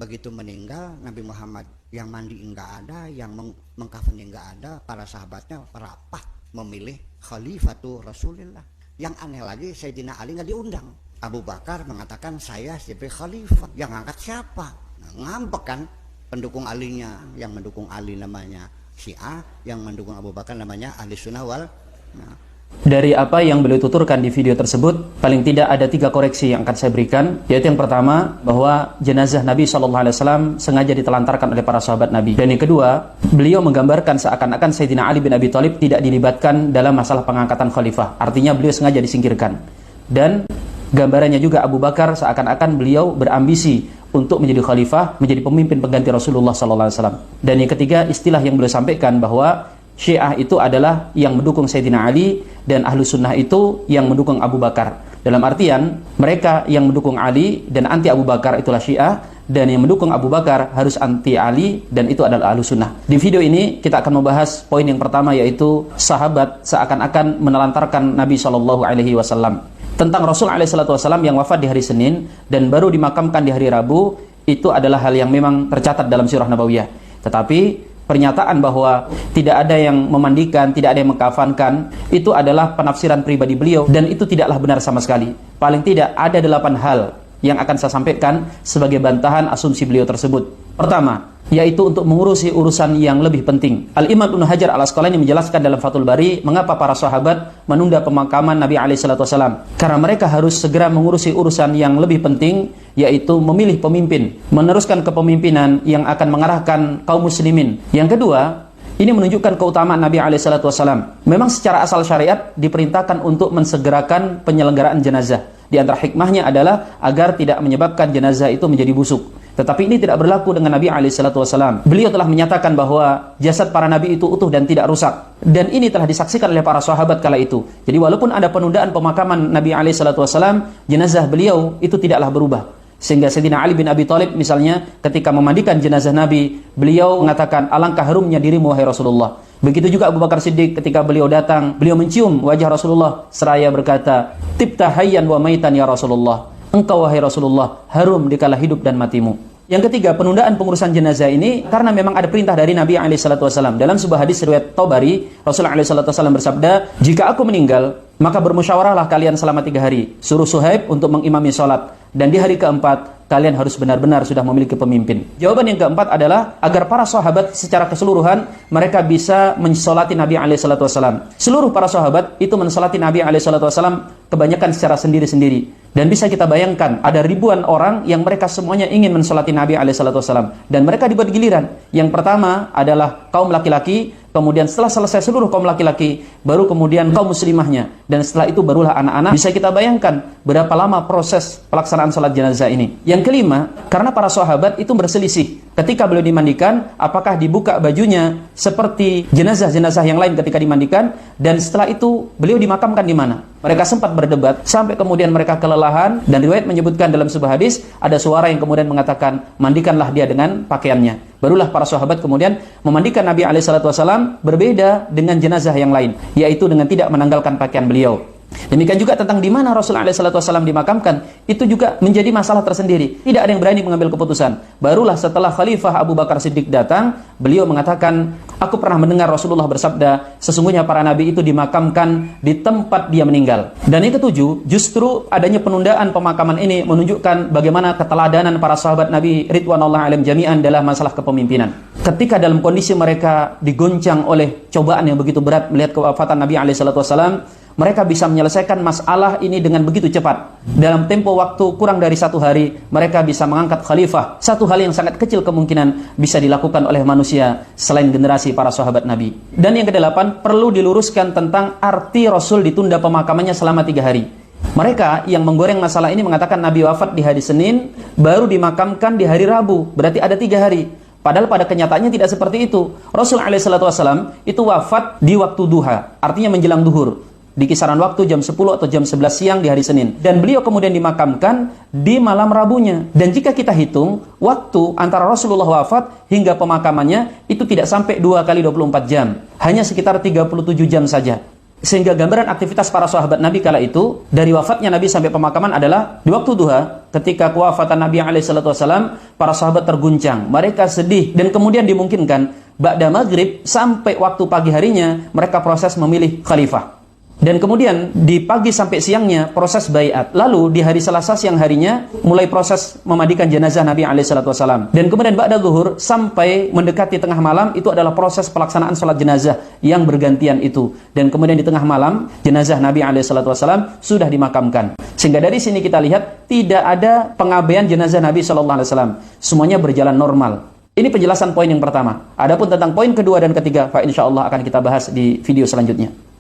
begitu meninggal Nabi Muhammad yang mandi enggak ada, yang mengkafani enggak ada, para sahabatnya rapat memilih Khalifatu Rasulillah. Yang aneh lagi Sayyidina Ali nggak diundang. Abu Bakar mengatakan saya sebagai khalifah, yang ngangkat siapa? Nah, ngambek kan pendukung Alinya, yang mendukung Ali namanya Syiah, yang mendukung Abu Bakar namanya Ahli Sunnah wal. Dari apa yang beliau tuturkan di video tersebut, paling tidak ada 3 koreksi yang akan saya berikan. Yaitu yang pertama, bahwa jenazah Nabi SAW sengaja ditelantarkan oleh para sahabat Nabi. Dan yang kedua, beliau menggambarkan seakan-akan Sayyidina Ali bin Abi Thalib tidak dilibatkan dalam masalah pengangkatan khalifah. Artinya beliau sengaja disingkirkan. Dan gambarannya juga Abu Bakar seakan-akan beliau berambisi untuk menjadi khalifah, menjadi pemimpin pengganti Rasulullah SAW. Dan yang ketiga, istilah yang beliau sampaikan bahwa Syiah itu adalah yang mendukung Sayyidina Ali dan Ahlu Sunnah itu yang mendukung Abu Bakar. Dalam artian, mereka yang mendukung Ali dan anti Abu Bakar itulah Syiah, dan yang mendukung Abu Bakar harus anti Ali dan itu adalah Ahlu Sunnah. Di video ini kita akan membahas poin yang pertama, yaitu sahabat seakan-akan menelantarkan Nabi SAW. Tentang Rasul SAW yang wafat di hari Senin dan baru dimakamkan di hari Rabu, itu adalah hal yang memang tercatat dalam Sirah Nabawiyah. Tetapi pernyataan bahwa tidak ada yang memandikan, tidak ada yang mengkafankan, itu adalah penafsiran pribadi beliau dan itu tidaklah benar sama sekali. Paling tidak ada 8 hal yang akan saya sampaikan sebagai bantahan asumsi beliau tersebut. Pertama, yaitu untuk mengurusi urusan yang lebih penting. Al-Imam Ibnu Hajar Al-Asqalani menjelaskan dalam Fathul Bari mengapa para sahabat menunda pemakaman Nabi SAW. Karena mereka harus segera mengurusi urusan yang lebih penting, yaitu memilih pemimpin, meneruskan kepemimpinan yang akan mengarahkan kaum muslimin. Yang kedua, ini menunjukkan keutamaan Nabi SAW. Memang secara asal syariat diperintahkan untuk mensegerakan penyelenggaraan jenazah. Di antara hikmahnya adalah agar tidak menyebabkan jenazah itu menjadi busuk. Tetapi ini tidak berlaku dengan Nabi SAW. Beliau telah menyatakan bahwa jasad para nabi itu utuh dan tidak rusak. Dan ini telah disaksikan oleh para sahabat kala itu. Jadi walaupun ada penundaan pemakaman Nabi SAW, jenazah beliau itu tidaklah berubah. Sehingga Sayyidina Ali bin Abi Thalib misalnya ketika memandikan jenazah Nabi, beliau mengatakan, alangkah harumnya dirimu wahai Rasulullah. Begitu juga Abu Bakar Siddiq ketika beliau datang, beliau mencium wajah Rasulullah seraya berkata, tibta hayyan wa maitan ya Rasulullah. Engkau wahai Rasulullah harum dikala hidup dan matimu. Yang ketiga, penundaan pengurusan jenazah ini karena memang ada perintah dari Nabi SAW. Dalam sebuah hadis riwayat Tabari, Rasulullah SAW bersabda, jika aku meninggal, maka bermusyawarahlah kalian selama 3 hari. Suruh Suhaib untuk mengimami sholat. Dan di hari keempat, kalian harus benar-benar sudah memiliki pemimpin. Jawaban yang keempat adalah agar para sahabat secara keseluruhan mereka bisa mensolati Nabi SAW. Seluruh para sahabat itu mensolati Nabi SAW kebanyakan secara sendiri-sendiri. Dan bisa kita bayangkan ada ribuan orang yang mereka semuanya ingin mensolati Nabi SAW. Dan mereka dibuat giliran. Yang pertama adalah kaum laki-laki. Kemudian setelah selesai seluruh kaum laki-laki, baru kemudian kaum muslimahnya. Dan setelah itu barulah anak-anak. Bisa kita bayangkan berapa lama proses pelaksanaan salat jenazah ini. Yang kelima, karena para sahabat itu berselisih. Ketika beliau dimandikan, apakah dibuka bajunya seperti jenazah-jenazah yang lain ketika dimandikan. Dan setelah itu beliau dimakamkan di mana. Mereka sempat berdebat sampai kemudian mereka kelelahan. Dan riwayat menyebutkan dalam sebuah hadis, ada suara yang kemudian mengatakan, mandikanlah dia dengan pakaiannya. Barulah para sahabat kemudian memandikan Nabi SAW berbeda dengan jenazah yang lain, yaitu dengan tidak menanggalkan pakaian beliau. Demikian juga tentang di mana Rasulullah SAW dimakamkan, itu juga menjadi masalah tersendiri. Tidak ada yang berani mengambil keputusan. Barulah setelah Khalifah Abu Bakar Siddiq datang, beliau mengatakan, aku pernah mendengar Rasulullah bersabda, sesungguhnya para nabi itu dimakamkan di tempat dia meninggal. Dan yang ketujuh, justru adanya penundaan pemakaman ini menunjukkan bagaimana keteladanan para sahabat Nabi Ridwanullah alim jami'an dalam masalah kepemimpinan. Ketika dalam kondisi mereka digoncang oleh cobaan yang begitu berat melihat kewafatan Nabi SAW, mereka bisa menyelesaikan masalah ini dengan begitu cepat. Dalam tempo waktu kurang dari 1 hari, mereka bisa mengangkat khalifah. Satu hal yang sangat kecil kemungkinan bisa dilakukan oleh manusia selain generasi para sahabat Nabi. Dan yang kedelapan, perlu diluruskan tentang arti Rasul ditunda pemakamannya selama 3 hari. Mereka yang menggoreng masalah ini mengatakan Nabi wafat di hari Senin, baru dimakamkan di hari Rabu. Berarti ada 3 hari. Padahal pada kenyataannya tidak seperti itu. Rasul SAW itu wafat di waktu duha, artinya menjelang duhur. Di kisaran waktu jam 10 atau jam 11 siang di hari Senin. Dan beliau kemudian dimakamkan di malam Rabunya. Dan jika kita hitung, waktu antara Rasulullah wafat hingga pemakamannya itu tidak sampai 2 kali 24 jam. Hanya sekitar 37 jam saja. Sehingga gambaran aktivitas para sahabat Nabi kala itu, dari wafatnya Nabi sampai pemakaman adalah di waktu duha, ketika kewafatan Nabi SAW, para sahabat terguncang, mereka sedih, dan kemudian dimungkinkan ba'da maghrib sampai waktu pagi harinya mereka proses memilih khalifah. Dan kemudian di pagi sampai siangnya proses baiat. Lalu di hari Selasa siang harinya mulai proses memandikan jenazah Nabi SAW. Dan kemudian ba'da zuhur sampai mendekati tengah malam itu adalah proses pelaksanaan sholat jenazah yang bergantian itu. Dan kemudian di tengah malam jenazah Nabi SAW sudah dimakamkan. Sehingga dari sini kita lihat tidak ada pengabaian jenazah Nabi SAW. Semuanya berjalan normal. Ini penjelasan poin yang pertama. Adapun tentang poin kedua dan ketiga, insya Allah akan kita bahas di video selanjutnya.